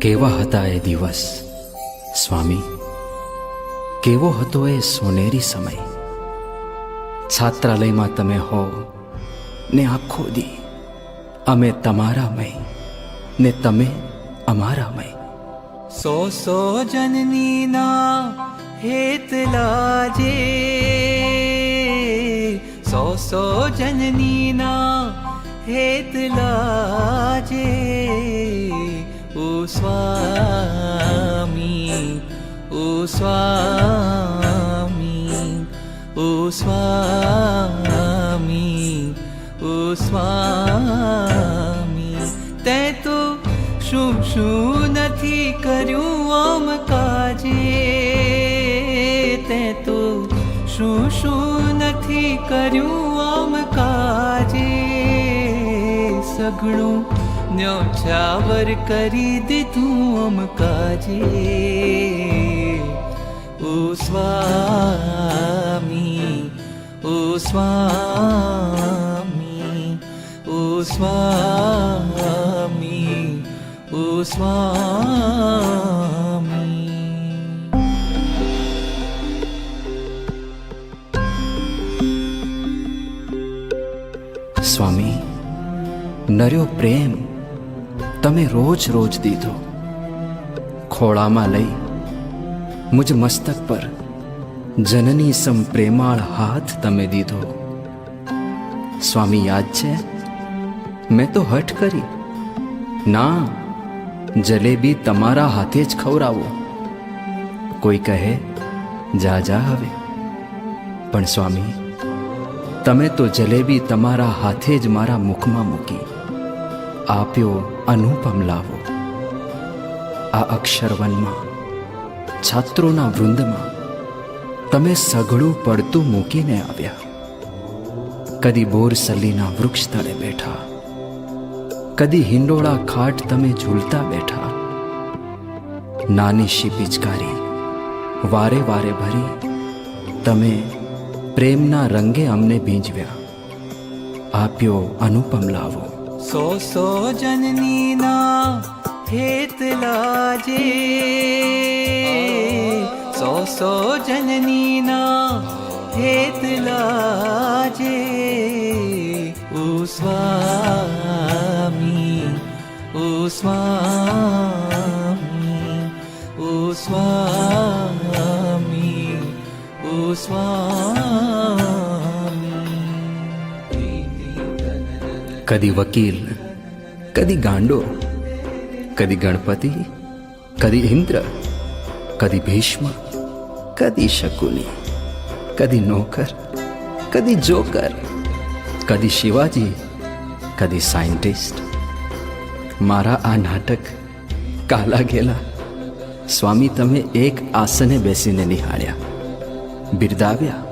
કેવા હતા એ દિવસ સ્વામી, કેવો હતો એ સોનેરી સમય. છાત્રાલયમાં તમે હો ને આખો દી અમે તમારામય ને તમે અમારામય. સો સો જનનીના હેત લાજે, સો સો જનનીના હેત લાજે. ઓ સ્વામી, ઓ સ્વામી, ઓ સ્વામી, ઓ સ્વામી. તે તો શું શું નથી કર્યું આમ કાજે, તે તો શું શું નથી કર્યું આમ કાજે. સઘળું ન્યોછાવર કરી દીધું આમ કાજે. ઓ સ્વામી, ઓ સ્વામી, ઓ સ્વામી, ઓ સ્વામી. સ્વામી, નર્યો પ્રેમ તમે રોજ રોજ દીધો. ખોળામાં લઈ મુજ મસ્તક પર જનની સમ પ્રેમાળ હાથ તમે દીધો. સ્વામી, યાદ છે મેં તો હઠ કરી, ના જલેબી તમારા હાથે જ ખવડાવો. કોઈ કહે જા જા હવે, પણ સ્વામી તમે તો જલેબી તમારા હાથે જ મારા મુખમાં મૂકી આપ્યો અનુપમ લાવો. આ અક્ષરવનમાં છાત્રોના વૃંદમાં તમે સઘળું પડતું મૂકીને આવ્યા. કદી બોરસલીના વૃક્ષ તળે બેઠા, કદી હિંડોળા ખાટ તમે ઝૂલતા બેઠા. નાની શી પિચકારી વારે વારે ભરી તમે પ્રેમના રંગે અમને ભીંજવ્યા. આપ્યો અનુપમ લાવો. સો સો જનનીના હેત લાજે, સો સો જનનીના હેત લાજે. ઓ સ્વામી, ઓ સ્વામી, ઓ સ્વામી, ઓ સ્વામી. કદી વકીલ, કદી ગાંડો, કદી ગણપતિ, કદી ઇન્દ્ર, કદી ભીષ્મ, કદી શકુની, કદી નોકર, કદી જોકર, કદી શિવાજી, કદી સાયન્ટિસ્ટ. મારા આ નાટક કાલા ગેલા સ્વામી તમે એક આસને બેસીને નિહાળ્યા, બિરદાવ્યા,